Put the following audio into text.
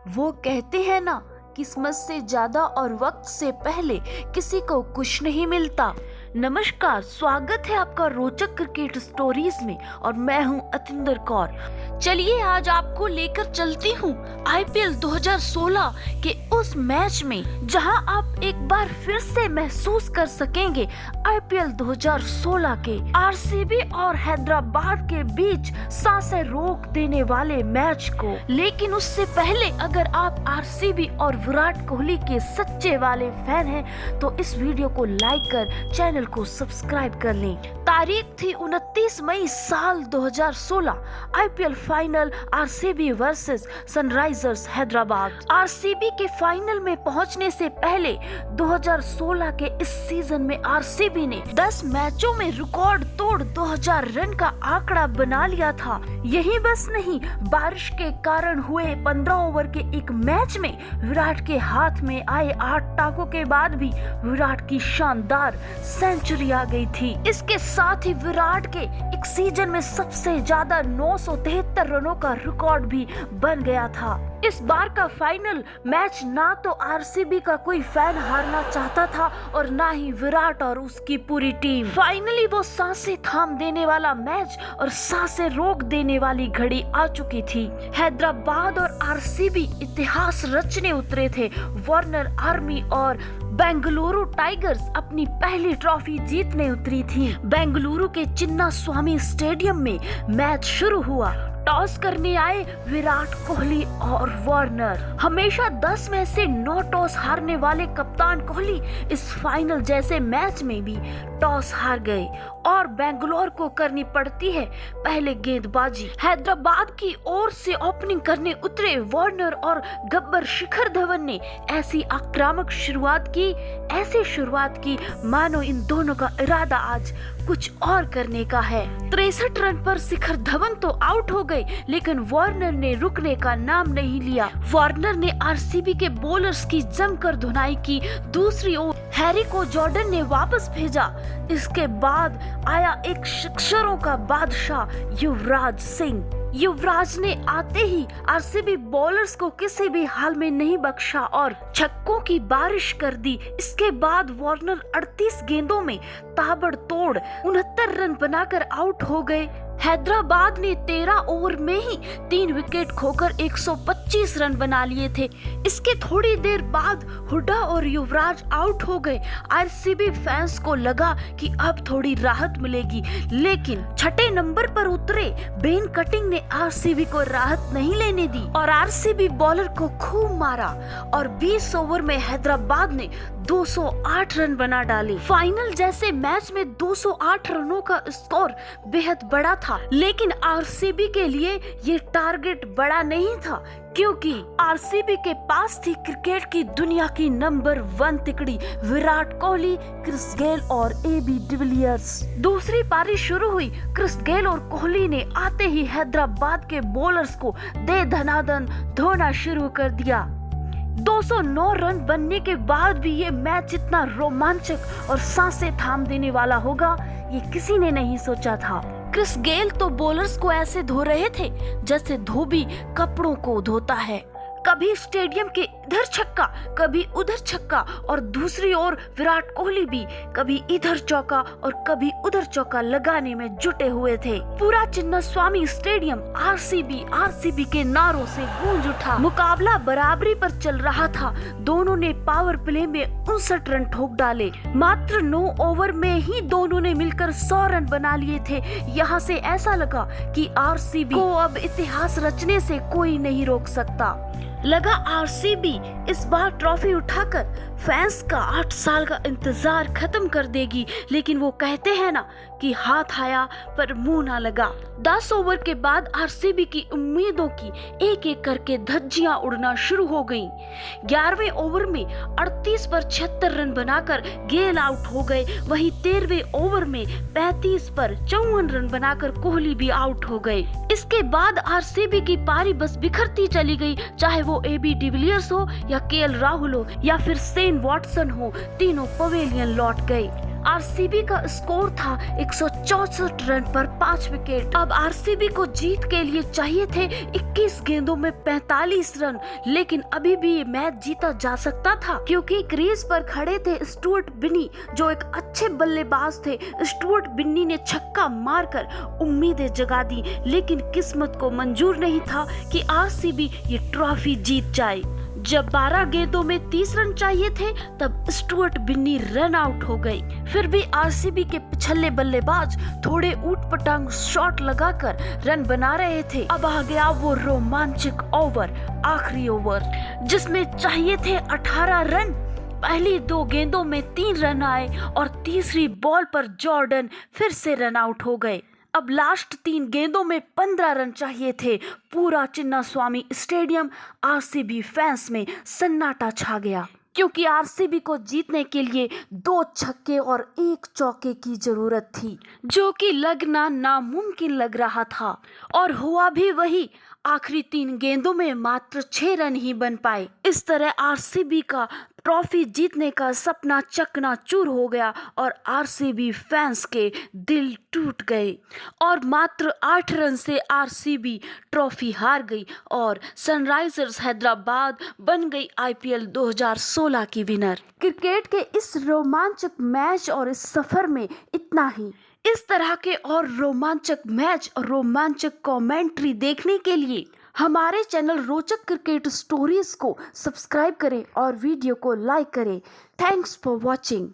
वो कहते हैं ना, किस्मत से ज्यादा और वक्त से पहले किसी को कुछ नहीं मिलता। नमस्कार, स्वागत है आपका रोचक क्रिकेट स्टोरीज में और मैं हूं अतिंदर कौर। चलिए आज आपको लेकर चलती हूं आईपीएल 2016 के उस मैच में जहां आप एक बार फिर से महसूस कर सकेंगे आईपीएल 2016 के आरसीबी और हैदराबाद के बीच सांसें रोक देने वाले मैच को। लेकिन उससे पहले अगर आप आरसीबी और विराट कोहली के सच्चे वाले फैन हैं तो इस वीडियो को लाइक कर चैनल को सब्सक्राइब कर लें। तारीख थी 29 मई साल 2016। IPL final RCB versus Sunrisers Hyderabad. RCB के फाइनल में पहुंचने से पहले 2016 के इस सीजन में आरसीबी ने 10 मैचों में रिकॉर्ड तोड़ 2000 रन का आंकड़ा बना लिया था। यही बस नहीं, बारिश के कारण हुए 15 ओवर के एक मैच में विराट के हाथ में आए 8 टाकों के बाद भी विराट की शानदार सेंचुरी आ गई थी। इसके साथ ही विराट के एक सीजन में सबसे ज्यादा 973 रनों का रिकॉर्ड भी बन गया था। इस बार का फाइनल मैच ना तो आरसीबी का कोई फैन हारना चाहता था और ना ही विराट और उसकी पूरी टीम। फाइनली वो सांसें थाम देने वाला मैच और सांसें रोक देने वाली घड़ी आ चुकी थी। हैदराबाद और आरसीबी इतिहास रचने उतरे थे। वार्नर आर्मी और बेंगलुरु टाइगर्स अपनी पहली ट्रॉफी जीतने उतरी थी। बेंगलुरु के चिन्ना स्वामी स्टेडियम में मैच शुरू हुआ। टॉस करने आए विराट कोहली और वार्नर। हमेशा 10 में से 9 टॉस हारने वाले कप्तान कोहली इस फाइनल जैसे मैच में भी टॉस हार गए और बेंगलोर को करनी पड़ती है पहले गेंदबाजी। हैदराबाद की ओर से ओपनिंग करने उतरे वार्नर और गब्बर शिखर धवन ने ऐसी आक्रामक ऐसी शुरुआत की मानो इन दोनों का इरादा आज कुछ और करने का है। 63 रन पर शिखर धवन तो आउट हो गए, लेकिन वार्नर ने रुकने का नाम नहीं लिया। वार्नर ने आरसीबी के बॉलर्स की जमकर धुनाई की। दूसरी ओर हैरी को जॉर्डन ने वापस भेजा। इसके बाद आया एक सिक्सरों का बादशाह युवराज सिंह। युवराज ने आते ही आरसीबी बॉलर्स को किसी भी हाल में नहीं बख्शा और छक्कों की बारिश कर दी। इसके बाद वार्नर 38 गेंदों में ताबड़तोड़ 69 रन बनाकर आउट हो गए। हैदराबाद ने 13 ओवर में ही 3 विकेट खोकर 125 रन बना लिए थे। इसके थोड़ी देर बाद हुड्डा और युवराज आउट हो गए। आरसीबी फैंस को लगा कि अब थोड़ी राहत मिलेगी, लेकिन छठे नंबर पर उतरे बेन कटिंग ने आरसीबी को राहत नहीं लेने दी और आरसीबी बॉलर को खूब मारा और 20 ओवर में हैदराबाद ने 208 रन बना डाले। फाइनल जैसे मैच में 208 रनों का स्कोर बेहद बड़ा था, लेकिन आरसीबी के लिए ये टारगेट बड़ा नहीं था, क्योंकि आरसीबी के पास थी क्रिकेट की दुनिया की नंबर 1 तिकड़ी विराट कोहली, क्रिस गेल और एबी डिविलियर्स। दूसरी पारी शुरू हुई। क्रिस गेल और कोहली ने आते ही हैदराबाद के बॉलर्स को दे धनादन धोना शुरू कर दिया। 209 रन बनने के बाद भी ये मैच इतना रोमांचक और सांसें थाम देने वाला होगा, ये किसी ने नहीं सोचा था। क्रिस गेल तो बॉलर्स को ऐसे धो रहे थे जैसे धोबी कपड़ों को धोता है। कभी स्टेडियम के इधर छक्का, कभी उधर छक्का और दूसरी ओर विराट कोहली भी कभी इधर चौका और कभी उधर चौका लगाने में जुटे हुए थे। पूरा चिन्नास्वामी स्टेडियम आरसीबी के नारों से गूंज उठा। मुकाबला बराबरी पर चल रहा था। दोनों ने पावर प्ले में 59 रन ठोक डाले। मात्र 9 ओवर में ही दोनों ने मिलकर 100 रन बना लिए थे। यहाँ से ऐसा लगा कि आरसीबी को अब इतिहास रचने से कोई नहीं रोक सकता। लगा आरसीबी इस बार ट्रॉफी उठाकर फैंस का 8 साल का इंतजार खत्म कर देगी, लेकिन वो कहते हैं ना कि हाथ आया पर मुंह ना लगा। 10 ओवर के बाद आरसीबी की उम्मीदों की एक एक करके धज्जियां उड़ना शुरू हो गईं। 11वें ओवर में 38 पर 76 रन बनाकर गेल आउट हो गए। वहीं 13वें ओवर में 35 पर 54 रन बनाकर कोहली भी आउट हो गए। इसके बाद आरसीबी की पारी बस बिखरती चली गई, चाहे वो एबी डिविलियर्स हो या केएल राहुल हो या फिर शेन वॉटसन हो, तीनों पवेलियन लौट गए। आरसीबी का स्कोर था 164 रन पर 5 विकेट। अब आरसीबी को जीत के लिए चाहिए थे 21 गेंदों में 45 रन, लेकिन अभी भी ये मैच जीता जा सकता था क्योंकि क्रीज पर खड़े थे स्टुअर्ट बिन्नी, जो एक अच्छे बल्लेबाज थे। स्टुअर्ट बिन्नी ने छक्का मारकर उम्मीदें जगा दी, लेकिन किस्मत को मंजूर नहीं था कि आरसीबी ये ट्रॉफी जीत जाए। जब 12 गेंदों में 30 रन चाहिए थे तब स्टुअर्ट बिन्नी रन आउट हो गई। फिर भी आरसीबी के पिछले बल्लेबाज थोड़े ऊट-पटांग शॉट लगाकर रन बना रहे थे। अब आ गया वो रोमांचक ओवर, आखिरी ओवर, जिसमें चाहिए थे 18 रन। पहली 2 गेंदों में 3 रन आए और तीसरी बॉल पर जॉर्डन फिर से रन आउट हो गए। अब लास्ट 3 गेंदों में 15 रन चाहिए थे। पूरा चिन्नास्वामी स्टेडियम आरसीबी फैंस में सन्नाटा छा गया क्योंकि आरसीबी को जीतने के लिए 2 छक्के और 1 चौके की जरूरत थी, जो कि लगना नामुमकिन लग रहा था। और हुआ भी वही। आखिरी 3 गेंदों में मात्र 6 रन ही बन पाए। इस तरह आरसीबी का ट्रॉफी जीतने का सपना चकनाचूर हो गया और आरसीबी फैंस के दिल टूट गए और मात्र 8 रन से आरसीबी ट्रॉफी हार गई और सनराइजर्स हैदराबाद बन गई आईपीएल 2016 की विनर। क्रिकेट के इस रोमांचक मैच और इस सफर में इतना ही। इस तरह के और रोमांचक मैच और रोमांचक कमेंट्री देखने के लिए हमारे चैनल रोचक क्रिकेट स्टोरीज को सब्सक्राइब करें और वीडियो को लाइक करें। Thanks for watching.